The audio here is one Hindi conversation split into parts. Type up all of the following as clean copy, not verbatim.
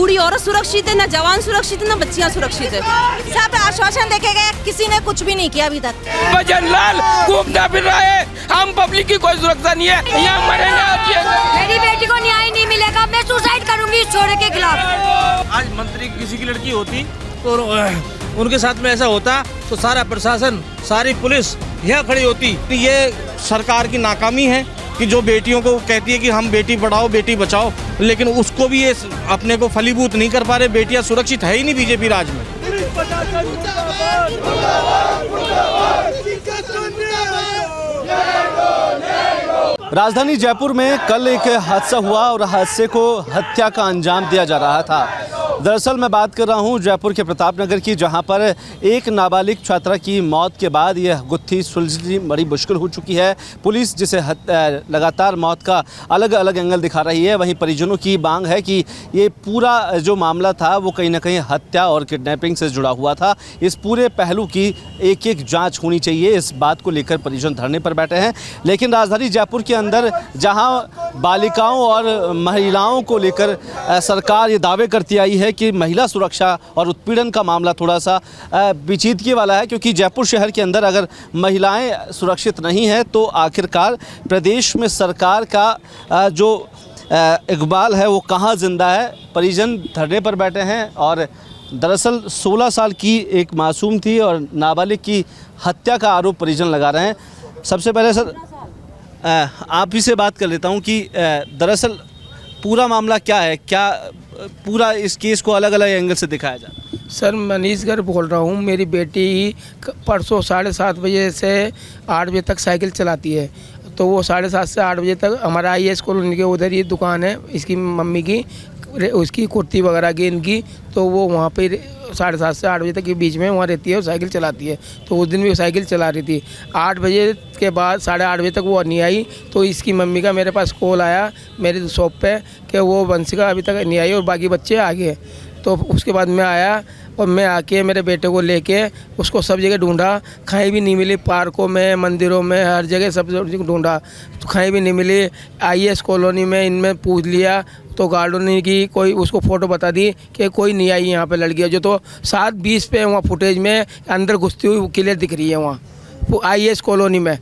बूढ़ी औरत सुरक्षित है, न जवान सुरक्षित है, न बच्चियां सुरक्षित है। सब आश्वासन देखे गए, किसी ने कुछ भी नहीं किया अभी तक। भजन लाल घूमता फिर रहा है, हम पब्लिक की कोई सुरक्षा नहीं है, यहाँ मरेंगे। मेरी बेटी को न्याय नहीं मिलेगा, मैं सुसाइड करूंगी इस छोरे के खिलाफ। आज मंत्री किसी की लड़की होती तो उनके साथ में ऐसा होता तो सारा प्रशासन, सारी पुलिस यहाँ खड़ी होती। ये सरकार की नाकामी है कि जो बेटियों को कहती है कि हम बेटी पढ़ाओ बेटी बचाओ, लेकिन उसको भी ये अपने को फलीभूत नहीं कर पा रहे। बेटियां सुरक्षित है ही नहीं बीजेपी राज में। राजधानी जयपुर में कल एक हादसा हुआ और हादसे को हत्या का अंजाम दिया जा रहा था। दरअसल मैं बात कर रहा हूं जयपुर के प्रताप नगर की, जहां पर एक नाबालिग छात्रा की मौत के बाद यह गुत्थी सुलझनी बड़ी मुश्किल हो चुकी है। पुलिस जिसे लगातार मौत का अलग अलग एंगल दिखा रही है, वहीं परिजनों की मांग है कि ये पूरा जो मामला था वो कहीं ना कहीं हत्या और किडनैपिंग से जुड़ा हुआ था। इस पूरे पहलू की एक एक जाँच होनी चाहिए, इस बात को लेकर परिजन धरने पर बैठे हैं। लेकिन राजधानी जयपुर के अंदर जहाँ बालिकाओं और महिलाओं को लेकर सरकार ये दावे करती आई है कि महिला सुरक्षा और उत्पीड़न का मामला थोड़ा सा पेचीदगी वाला है, क्योंकि जयपुर शहर के अंदर अगर महिलाएं सुरक्षित नहीं हैं तो आखिरकार प्रदेश में सरकार का जो इकबाल है वो कहाँ जिंदा है। परिजन धरने पर बैठे हैं और दरअसल 16 साल की एक मासूम थी और नाबालिग की हत्या का आरोप परिजन लगा रहे हैं। सबसे पहले सर आप ही से बात कर लेता हूं कि दरअसल पूरा मामला क्या है, क्या पूरा इस केस को अलग अलग एंगल से दिखाया जाए। सर मनीष गर्ग बोल रहा हूँ। मेरी बेटी परसों 7:30 बजे से 8 बजे तक साइकिल चलाती है, तो वो 7:30 से 8 बजे तक हमारा IAS कॉलोनी के उधर ही दुकान है इसकी मम्मी की, उसकी कुर्ती वगैरह की इनकी, तो वो वहाँ पे 7:30 से 8 बजे तक के बीच में वहाँ रहती है और साइकिल चलाती है। तो उस दिन भी साइकिल चला रही थी। 8 बजे के बाद 8:30 बजे तक वो नहीं आई, तो इसकी मम्मी का मेरे पास कॉल आया मेरी शॉप पे कि वो वंशिका अभी तक नहीं आई और बाकी बच्चे आ गए। तो उसके बाद मैं आया और मैं आके मेरे बेटे को लेके उसको सब जगह ढूंढा, कहीं भी नहीं मिली। पार्कों में, मंदिरों में, हर जगह सब जगह ढूंढा तो कहीं भी नहीं मिली। IAS कॉलोनी में इनमें पूछ लिया तो गार्डों ने की कोई उसको फ़ोटो बता दी कि कोई नहीं आई यहाँ पे लड़की, जो तो 7:20 पे वहाँ फुटेज में अंदर घुसती हुई क्लियर दिख रही है वहाँ IAS कॉलोनी में,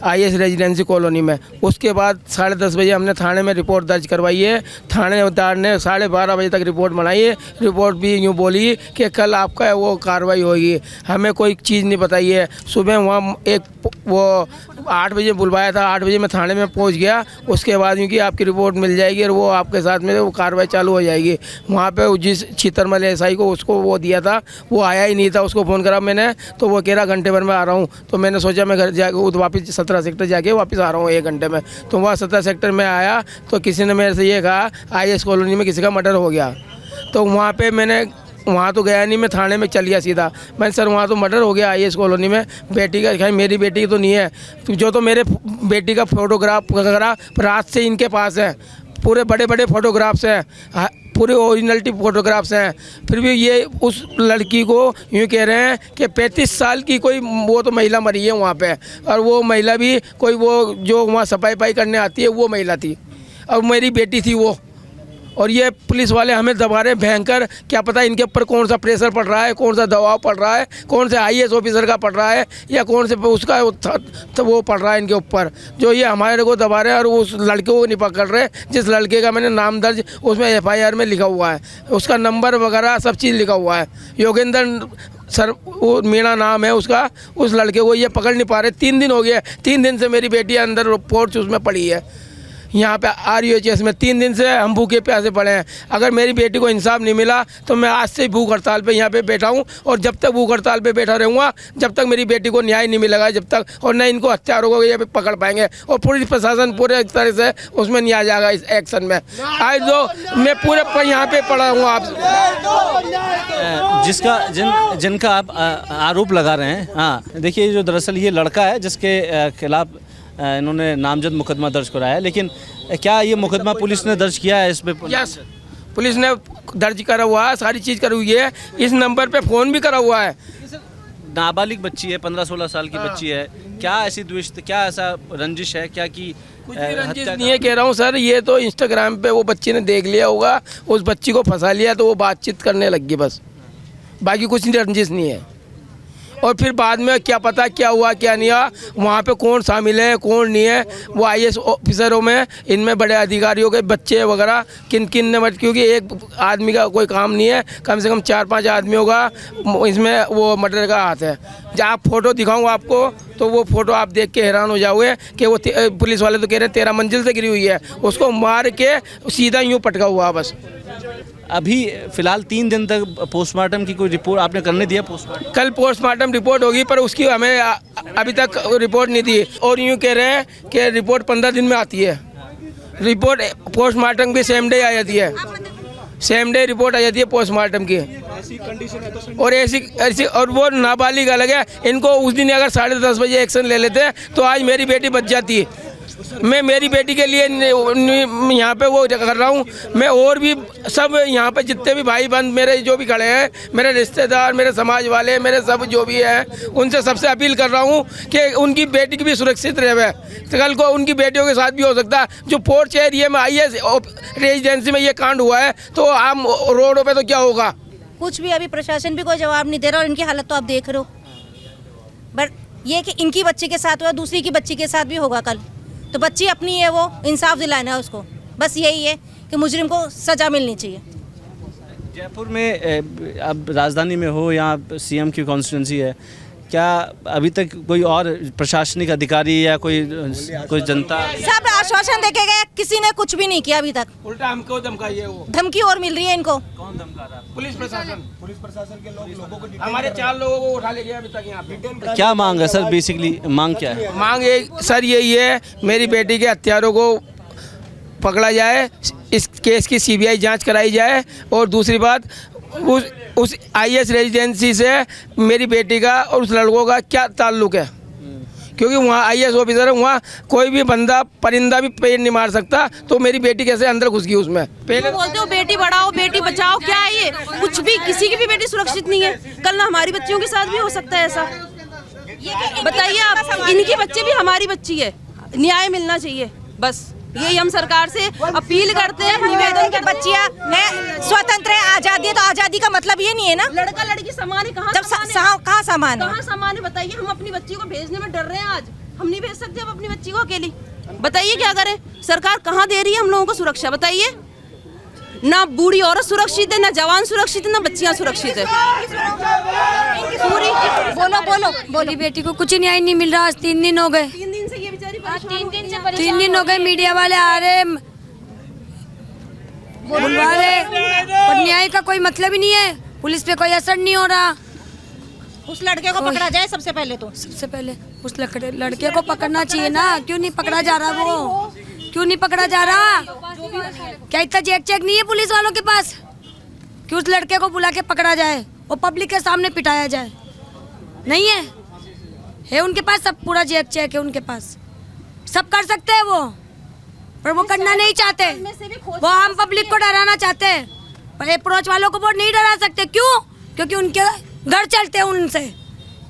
IAS रेजिडेंसी कॉलोनी में। उसके बाद 10:30 बजे हमने थाने में रिपोर्ट दर्ज करवाई है। थानेदार ने 12:30 बजे तक रिपोर्ट बनाई है। रिपोर्ट भी यूँ बोली कि कल आपका वो कार्रवाई होगी। हमें कोई चीज़ नहीं बताई है। सुबह वहाँ एक वो 8 बजे बुलवाया था, 8 बजे मैं थाने में पहुँच गया। उसके बाद यूँ कि आपकी रिपोर्ट मिल जाएगी और वो आपके साथ में वो कार्रवाई चालू हो जाएगी। वहाँ पर जिस चितरमल SI को उसको वो दिया था वो आया ही नहीं था। उसको फ़ोन करा मैंने तो वो कह रहा घंटे भर में आ रहा हूँ। तो मैंने सोचा मैं घर जाकर वापस 17 सेक्टर जाके वापस आ रहा हूँ 1 घंटे में। तो वहाँ 17 सेक्टर में आया तो किसी ने मेरे से ये कहा IAS कॉलोनी में किसी का मर्डर हो गया। तो वहाँ पे मैंने वहाँ तो गया नहीं, मैं थाने में चल गया सीधा। मैंने सर वहाँ तो मर्डर हो गया IAS कॉलोनी में, बेटी का कहीं मेरी बेटी तो नहीं है। तो जो तो मेरे बेटी का फोटोग्राफ वगैरह रात से इनके पास है, पूरे बड़े बड़े फोटोग्राफ्स हैं, पूरे ओरिजिनलिटी फोटोग्राफ्स हैं। फिर भी ये उस लड़की को यूँ कह रहे हैं कि 35 साल की कोई वो तो महिला मरी है वहाँ पे, और वो महिला भी कोई वो जो वहाँ सफाई करने आती है वो महिला थी और मेरी बेटी थी वो। और ये पुलिस वाले हमें दबा रहे हैं भयंकर। क्या पता इनके ऊपर कौन सा प्रेशर पड़ रहा है, कौन सा दबाव पड़ रहा है, कौन से IAS ऑफिसर का पड़ रहा है या कौन से उसका तो वो पड़ रहा है इनके ऊपर, जो ये हमारे को दबा रहे हैं। और उस लड़के को नहीं पकड़ रहे जिस लड़के का मैंने नाम दर्ज उसमें FIR में लिखा हुआ है, उसका नंबर वगैरह सब चीज़ लिखा हुआ है। योगेंद्र सर वो मीणा नाम है उसका, उस लड़के को ये पकड़ नहीं पा रहे। 3 दिन हो गए, 3 दिन से मेरी बेटी अंदर रिपोर्ट उसमें पड़ी है यहाँ पे RUHS में। 3 दिन से हम भूखे प्यासे पड़े हैं। अगर मेरी बेटी को इंसाफ नहीं मिला तो मैं आज से भूख हड़ताल पे यहाँ पे बैठा हूँ, और जब तक भूख हड़ताल पे बैठा रहूँगा जब तक मेरी बेटी को न्याय नहीं मिलेगा, जब तक, और न इनको हत्यारों को ये पकड़ पाएंगे और पुलिस प्रशासन पूरे तरह से उसमें नहीं आ जाएगा इस एक्शन में। आज जो मैं पूरे यहाँ पे पड़ा हूँ आप जिनका आप आरोप लगा रहे हैं। हाँ देखिए, जो दरअसल ये लड़का है जिसके खिलाफ इन्होंने नामजद मुकदमा दर्ज कराया है, लेकिन क्या ये मुकदमा पुलिस ने दर्ज किया है इस पे? यस, पुलिस ने दर्ज करा हुआ है, सारी चीज़ करी हुई है। इस नंबर पे फ़ोन भी करा हुआ है। नाबालिग बच्ची है, 15-16 साल की बच्ची है, क्या ऐसी द्वेष, क्या ऐसा रंजिश है क्या कि कुछ भी रंजिश नहीं है, कह रहा हूँ सर। ये तो इंस्टाग्राम पे वो बच्ची ने देख लिया होगा, उस बच्ची को फंसा लिया तो वो बातचीत करने लग गई बस, बाकी कुछ रंजिश नहीं है। और फिर बाद में क्या पता क्या हुआ क्या नहीं हुआ, वहाँ पे कौन शामिल है कौन नहीं है, वो IAS ऑफिसरों में, इनमें बड़े अधिकारियों के बच्चे वगैरह किन ने क्योंकि एक आदमी का कोई काम नहीं है, कम से कम 4-5 आदमियों का इसमें वो मर्डर का हाथ है। जब आप फोटो दिखाऊँ आपको तो वो फ़ोटो आप देख के हैरान हो जाओगे कि वो पुलिस वाले तो कह रहे हैं 13 मंजिल से गिरी हुई है, उसको मार के सीधा यूँ पटका हुआ बस। अभी फिलहाल 3 दिन तक पोस्टमार्टम की कोई रिपोर्ट आपने करने दिया? पोस्टमार्टम कल पोस्टमार्टम रिपोर्ट होगी, पर उसकी हमें अभी तक रिपोर्ट नहीं दी, और यूँ कह रहे हैं कि रिपोर्ट 15 दिन में आती है। रिपोर्ट पोस्टमार्टम की सेम डे आ जाती है, सेम डे रिपोर्ट आ जाती है पोस्टमार्टम की। और ऐसी और वो नाबालिग अलग है, इनको उस दिन अगर 10:30 बजे एक्शन ले लेते तो आज मेरी बेटी बच जाती। मैं मेरी बेटी के लिए यहाँ पे वो कर रहा हूँ। मैं और भी सब यहाँ पे जितने भी भाई बंद मेरे जो भी खड़े हैं, मेरे रिश्तेदार, मेरे समाज वाले, मेरे सब जो भी हैं, उनसे सबसे अपील कर रहा हूँ कि उनकी बेटी की भी सुरक्षित रहे। कल को उनकी बेटियों के साथ भी हो सकता है। जो पोर्च एरिया में IAS रेजिडेंसी में ये कांड हुआ है तो आम रोडों पर तो क्या होगा? कुछ भी अभी प्रशासन भी कोई जवाब नहीं दे रहा और इनकी हालत तो आप देख रहे हो। बट ये कि इनकी बच्ची के साथ हुआ, दूसरी की बच्ची के साथ भी होगा कल, तो बच्ची अपनी है, वो इंसाफ दिलाना है उसको। बस यही है कि मुजरिम को सज़ा मिलनी चाहिए। जयपुर में अब राजधानी में हो या CM की कॉन्स्टिट्यूंसी है, क्या अभी तक कोई और प्रशासनिक अधिकारी या कोई जनता? सब आश्वासन देके गए, किसी ने कुछ भी नहीं किया अभी तक। उल्टा हमको धमकाई है, वो धमकी और मिल रही है इनको। कौन धमका रहा है? पुलिस प्रशासन के लोगों को, हमारे 4 लोगों को उठा ले गया अभी तक यहाँ पे। क्या मांग है सर? बेसिकली मांग क्या है? मांग सर यही है, मेरी बेटी के हत्यारों को पकड़ा जाए, इस केस की CBI जांच कराई जाए, और दूसरी बात उस IAS रेजिडेंसी से मेरी बेटी का और उस लड़कों का क्या ताल्लुक़ है, क्योंकि वहाँ IAS ऑफिसर है, वहाँ कोई भी बंदा परिंदा भी पेड़ नहीं मार सकता, तो मेरी बेटी कैसे अंदर घुस गई उसमें? पहले बोलते हो बेटी बढ़ाओ बेटी बचाओ, क्या है ये? कुछ भी, किसी की भी बेटी सुरक्षित नहीं है। कल ना हमारी बच्चियों के साथ भी हो सकता है ऐसा। बताइए आप, इनकी बच्ची भी हमारी बच्ची है, न्याय मिलना चाहिए। बस यही हम सरकार से अपील करते हैं, निवेदन के बच्चियां स्वतंत्र है, आजादी है, तो आजादी का मतलब ये नहीं है ना लड़का लड़की समान है। कहाँ जब कहाँ समान है? कहाँ समान है बताइए? हम अपनी बच्ची को भेजने में डर रहे हैं। आज हम नहीं भेज सकते हम अपनी बच्ची को अकेली। बताइए क्या करें? सरकार कहाँ दे रही है हम लोगों को सुरक्षा? बताइए। ना बूढ़ी औरत सुरक्षित है, ना जवान सुरक्षित है, ना बच्चियां सुरक्षित है। बोलो बेटी को कुछ न्याय नहीं मिल रहा। आज 3 दिन हो गए, 3 दिन से ये बेचारी 3 दिन हो गए। मीडिया वाले आ रहे बुलवा रहे, पर न्याय का कोई मतलब ही नहीं है। पुलिस पे कोई असर नहीं हो रहा। उस लड़के को पकड़ा जाए सबसे पहले तो। सबसे पहले उस लड़के को पकड़ना चाहिए ना। क्यों नहीं पकड़ा जा रहा? वो क्यों नहीं पकड़ा जा रहा? क्या इतना चेक नहीं है पुलिस वालों के पास कि उस लड़के को बुला के पकड़ा जाए और पब्लिक के सामने पिटाया जाए? नहीं है उनके पास सब पूरा चेक है उनके पास, सब कर सकते हैं वो, पर वो करना नहीं चाहते। वो हम पब्लिक को डराना चाहते हैं, पर अप्रोच वालों को वो नहीं डरा सकते। क्यों? क्योंकि उनके घर चलते हैं उनसे,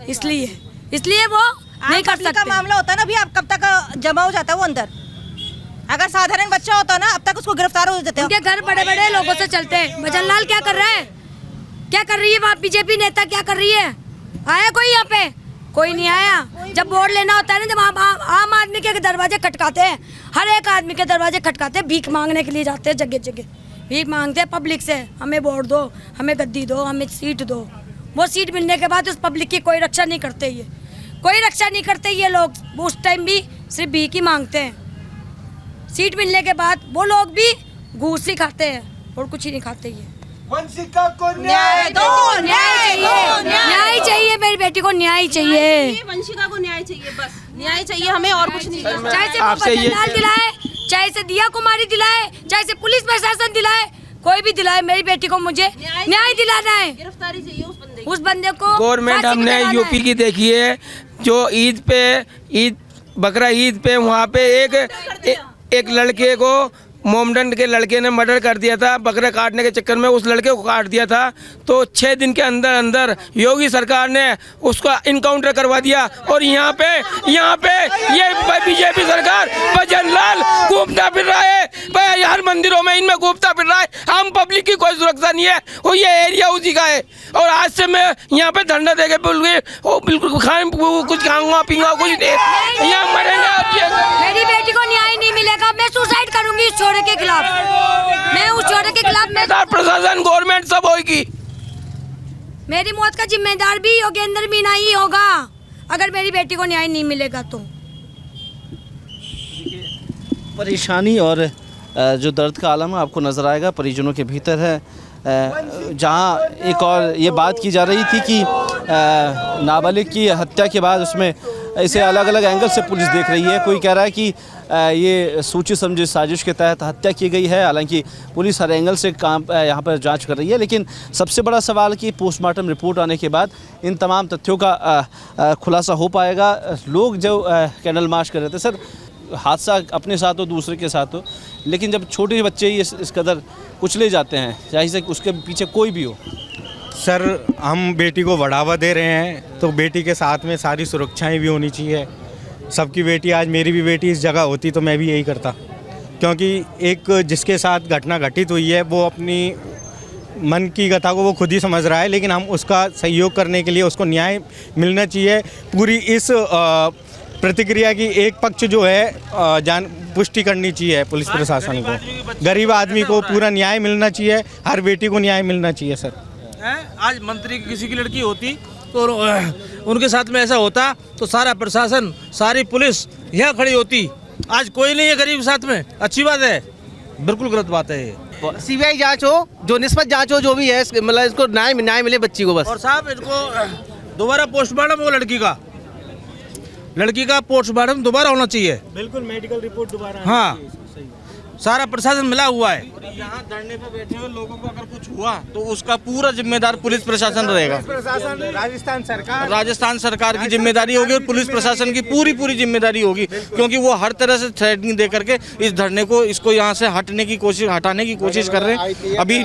इसलिए वो नहीं कर सकते। का मामला होता ना, अभी आप कब तक जमा हो जाता है वो अंदर। अगर साधारण बच्चा होता ना, अब तक उसको गिरफ्तार हो जाते हैं। उनके घर बड़े बड़े लोगों से चलते हैं। भजन लाल क्या कर रहा है? क्या कर रही है वहाँ बीजेपी नेता? क्या कर रही है? आया कोई यहाँ पे? कोई नहीं आया। जब वोट लेना होता है ना, जब आम आदमी के दरवाजे खटकाते हैं, हर एक आदमी के दरवाजे खटकाते हैं, भीख मांगने के लिए जाते हैं, जगह जगह भीख मांगते हैं पब्लिक से। हमें वोट दो, हमें गद्दी दो, हमें सीट दो। वो सीट मिलने के बाद उस पब्लिक की कोई रक्षा नहीं करते। ये कोई रक्षा नहीं करते ये लोग। उस टाइम भी सिर्फ भीख ही मांगते हैं। सीट मिलने के बाद वो लोग भी घूस ही खाते हैं और कुछ ही नहीं खाते। ये वंशिका को न्याय दो, न्याय चाहिए। मेरी बेटी को न्याय चाहिए। वंशिका को न्याय चाहिए, बस न्याय चाहिए हमें, और कुछ नहीं। चाहे से भजन लाल दिलाए, चाहे से दिया कुमारी दिलाए, चाहे से पुलिस प्रशासन दिलाए, कोई भी दिलाए, मेरी बेटी को मुझे न्याय दिलाना है। गिरफ्तारी चाहिए उस बंदे को। गवर्नमेंट हमने यूपी की देखी है, जो ईद बकरा ईद पे वहाँ पे एक लड़के को मोमडन के लड़के ने मर्डर कर दिया था, बकरे काटने के चक्कर में उस लड़के को काट दिया था। तो 6 दिन के अंदर अंदर योगी सरकार ने उसका इनकाउंटर करवा दिया। और यहाँ पे ये बीजेपी सरकार भजन लाल घूमता फिर रहा है, हर मंदिरों में इनमें घूमता फिर रहा है। हम पब्लिक की कोई सुरक्षा नहीं है, और ये एरिया उसी का है। और आज से मैं यहाँ पे धरना देके बिल्कुल कुछ खाऊंगा पीऊंगा कुछ नहीं, यहाँ मरेंगे। मेरी बेटी को न्याय नहीं मिलेगा, मैं सुसाइड करूंगी इस छोरे के खिलाफ। मैं उस छोरे के खिलाफ प्रशासन गवर्नमेंट सब होगी। मेरी मौत का जिम्मेदार भी योगेंद्र मीना ही होगा अगर मेरी बेटी को न्याय नहीं मिलेगा तो। परेशानी और जो दर्द का आलम है आपको नज़र आएगा परिजनों के भीतर है। जहाँ एक और ये बात की जा रही थी कि नाबालिग की हत्या के बाद उसमें इसे अलग अलग एंगल से पुलिस देख रही है। कोई कह रहा है कि ये सोची समझी साजिश के तहत हत्या की गई है, हालांकि पुलिस हर एंगल से काम यहाँ पर जांच कर रही है। लेकिन सबसे बड़ा सवाल कि पोस्टमार्टम रिपोर्ट आने के बाद इन तमाम तथ्यों का खुलासा हो पाएगा। लोग जो कैंडल मार्च कर रहे थे, सर हादसा अपने साथ हो दूसरे के साथ हो, लेकिन जब छोटे बच्चे ही इस कदर कुचले जाते हैं, चाहे से उसके पीछे कोई भी हो। सर हम बेटी को बढ़ावा दे रहे हैं तो बेटी के साथ में सारी सुरक्षाएं भी होनी चाहिए। सबकी बेटी, आज मेरी भी बेटी इस जगह होती तो मैं भी यही करता, क्योंकि एक जिसके साथ घटना घटित हुई है वो अपनी मन की कथा को वो खुद ही समझ रहा है, लेकिन हम उसका सहयोग करने के लिए उसको न्याय मिलना चाहिए। पूरी इस प्रतिक्रिया की एक पक्ष जो है पुष्टि करनी चाहिए पुलिस प्रशासन को। गरीब आदमी को पूरा न्याय मिलना चाहिए, हर बेटी को न्याय मिलना चाहिए। सर आज मंत्री किसी की लड़की होती तो उनके साथ में ऐसा होता तो सारा प्रशासन सारी पुलिस यहाँ खड़ी होती। आज कोई नहीं है गरीब साथ में, अच्छी बात है, बिल्कुल गलत बात है ये। सीबीआई जांच हो, जो निष्पक्ष जांच हो, जो भी है, मतलब इसको न्याय मिले बच्ची को बस। और साहब इनको दोबारा पोस्टमार्टम हो, लड़की का पोस्टमार्टम दोबारा होना चाहिए। बिल्कुल, मेडिकल रिपोर्ट दोबारा। हाँ, सारा प्रशासन मिला हुआ है। यहाँ धरने पे बैठे हुए लोगों को अगर कुछ हुआ तो उसका पूरा जिम्मेदार पुलिस प्रशासन रहेगा। राजस्थान सरकार की जिम्मेदारी होगी और पुलिस प्रशासन की पूरी जिम्मेदारी होगी, क्योंकि वो हर तरह से थ्रेटनिंग दे करके इस धरने को इसको यहाँ से हटाने की कोशिश कर रहे हैं। अभी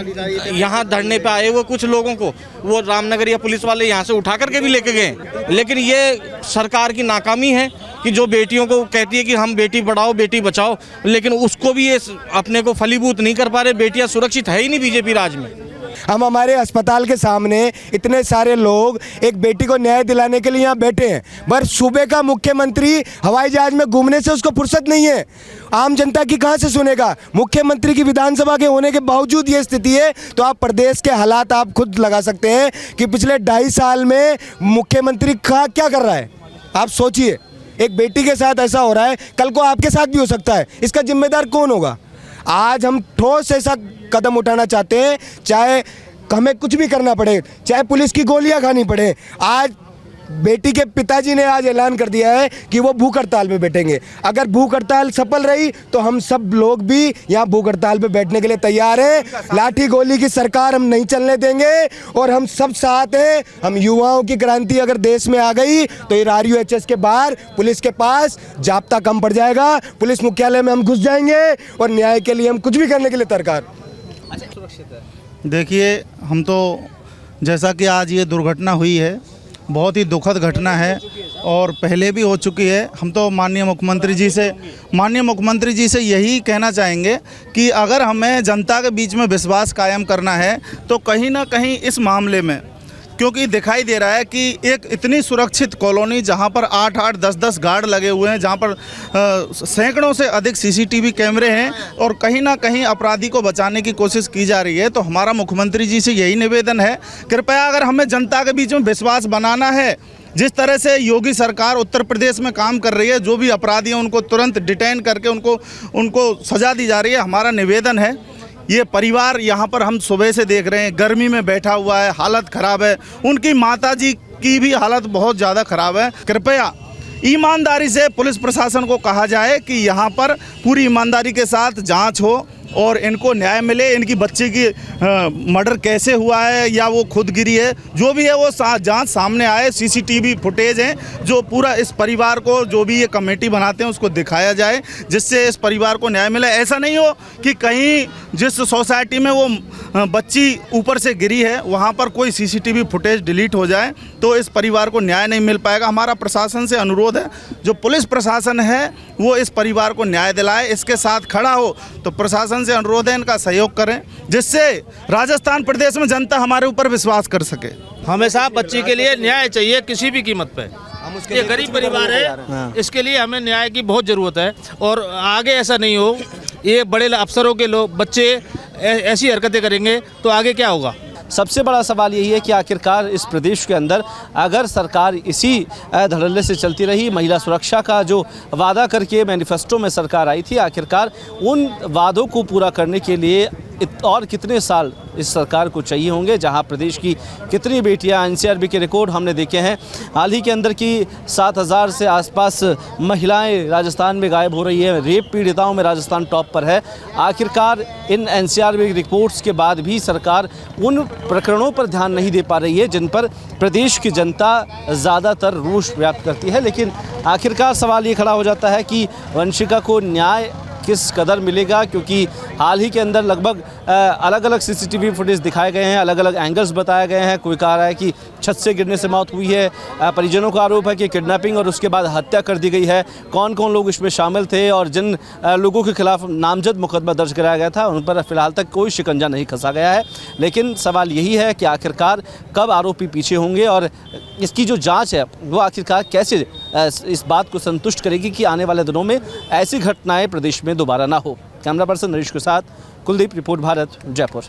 यहाँ धरने पे आए हुए कुछ लोगों को वो रामनगर या पुलिस वाले यहाँ से उठा करके भी लेके गए, लेकिन ये सरकार की नाकामी है कि जो बेटियों को कहती है कि हम बेटी पढ़ाओ बेटी बचाओ, लेकिन उसको भी ये अपने को फलीभूत नहीं कर पा रहे। बेटियां सुरक्षित है ही नहीं बीजेपी राज में। हम हमारे अस्पताल के सामने इतने सारे लोग एक बेटी को न्याय दिलाने के लिए यहाँ बैठे हैं, पर सूबे का मुख्यमंत्री हवाई जहाज में घूमने से उसको फुर्सत नहीं है। आम जनता की कहाँ से सुनेगा? मुख्यमंत्री की विधानसभा के होने के बावजूद ये स्थिति है, तो आप प्रदेश के हालात आप खुद लगा सकते हैं कि पिछले 2.5 साल में मुख्यमंत्री क्या कर रहा है। आप सोचिए, एक बेटी के साथ ऐसा हो रहा है, कल को आपके साथ भी हो सकता है। इसका जिम्मेदार कौन होगा? आज हम ठोस ऐसा कदम उठाना चाहते हैं, चाहे हमें कुछ भी करना पड़े, चाहे पुलिस की गोलियां खानी पड़े। आज बेटी के पिताजी ने आज ऐलान कर दिया है कि वो भूख हड़ताल पे बैठेंगे। अगर भूख हड़ताल सफल रही तो हम सब लोग भी यहाँ भूख हड़ताल पे बैठने के लिए तैयार हैं। लाठी गोली की सरकार हम नहीं चलने देंगे और हम सब साथ हैं। हम युवाओं की क्रांति अगर देश में आ गई तो ये RUHS के बाहर पुलिस के पास जाब्ता कम पड़ जाएगा। पुलिस मुख्यालय में हम घुस जाएंगे और न्याय के लिए हम कुछ भी करने के लिए तैयार। देखिए, हम तो जैसा कि आज ये दुर्घटना हुई है, बहुत ही दुखद घटना है और पहले भी हो चुकी है। हम तो माननीय मुख्यमंत्री जी से यही कहना चाहेंगे कि अगर हमें जनता के बीच में विश्वास कायम करना है तो कहीं ना कहीं इस मामले में, क्योंकि दिखाई दे रहा है कि एक इतनी सुरक्षित कॉलोनी जहां पर 8-8, 10-10 गार्ड लगे हुए हैं, जहां पर सैकड़ों से अधिक CCTV कैमरे हैं और कहीं ना कहीं अपराधी को बचाने की कोशिश की जा रही है, तो हमारा मुख्यमंत्री जी से यही निवेदन है, कृपया अगर हमें जनता के बीच में विश्वास बनाना है, जिस तरह से योगी सरकार उत्तर प्रदेश में काम कर रही है, जो भी अपराधी हैं उनको तुरंत डिटेन करके उनको सजा दी जा रही है। हमारा निवेदन है, ये परिवार यहाँ पर हम सुबह से देख रहे हैं, गर्मी में बैठा हुआ है, हालत ख़राब है, उनकी माताजी की भी हालत बहुत ज़्यादा ख़राब है। कृपया ईमानदारी से पुलिस प्रशासन को कहा जाए कि यहाँ पर पूरी ईमानदारी के साथ जांच हो और इनको न्याय मिले। इनकी बच्चे की मर्डर कैसे हुआ है या वो खुद गिरी है, जो भी है वो जांच सामने आए। सीसीटीवी फुटेज हैं जो पूरा इस परिवार को, जो भी ये कमेटी बनाते हैं उसको दिखाया जाए, जिससे इस परिवार को न्याय मिले। ऐसा नहीं हो कि कहीं जिस सोसाइटी में वो बच्ची ऊपर से गिरी है वहाँ पर कोई सीसीटीवी फुटेज डिलीट हो जाए तो इस परिवार को न्याय नहीं मिल पाएगा। हमारा प्रशासन से अनुरोध है, जो पुलिस प्रशासन है वो इस परिवार को न्याय दिलाए, इसके साथ खड़ा हो। तो प्रशासन से अनुरोध है इनका सहयोग करें, जिससे राजस्थान प्रदेश में जनता हमारे ऊपर विश्वास कर सके। हमेशा बच्ची के लिए न्याय चाहिए किसी भी कीमत पे। ये गरीब परिवार है, इसके लिए हमें न्याय की बहुत ज़रूरत है। और आगे ऐसा नहीं हो, ये बड़े अफसरों के लोग बच्चे ऐसी हरकतें करेंगे तो आगे क्या होगा। सबसे बड़ा सवाल यही है कि आखिरकार इस प्रदेश के अंदर अगर सरकार इसी धड़ल्ले से चलती रही, महिला सुरक्षा का जो वादा करके मैनिफेस्टो में सरकार आई थी, आखिरकार उन वादों को पूरा करने के लिए और कितने साल इस सरकार को चाहिए होंगे। जहां प्रदेश की कितनी बेटियां, एनसीआरबी के रिकॉर्ड हमने देखे हैं, हाल ही के अंदर की 7000 से आसपास महिलाएं राजस्थान में गायब हो रही है। रेप पीड़िताओं में राजस्थान टॉप पर है। आखिरकार इन एनसीआरबी रिपोर्ट्स के बाद भी सरकार उन प्रकरणों पर ध्यान नहीं दे पा रही है जिन पर प्रदेश की जनता ज़्यादातर रोष व्यक्त करती है। लेकिन आखिरकार सवाल ये खड़ा हो जाता है कि वंशिका को न्याय किस कदर मिलेगा, क्योंकि हाल ही के अंदर लगभग अलग अलग सीसीटीवी फुटेज दिखाए गए हैं, अलग अलग एंगल्स बताए गए हैं। कोई कह रहा है कि छत से गिरने से मौत हुई है, परिजनों का आरोप है कि किडनैपिंग और उसके बाद हत्या कर दी गई है। कौन कौन लोग इसमें शामिल थे और जिन लोगों के खिलाफ नामजद मुकदमा दर्ज कराया गया था उन पर फिलहाल तक कोई शिकंजा नहीं कसा गया है। लेकिन सवाल यही है कि आखिरकार कब आरोपी पीछे होंगे और इसकी जो जाँच है वो आखिरकार कैसे इस बात को संतुष्ट करेगी कि आने वाले दिनों में ऐसी घटनाएं प्रदेश में दोबारा ना हो। कैमरा पर्सन नरेश के साथ कुलदीप, रिपोर्ट भारत, जयपुर।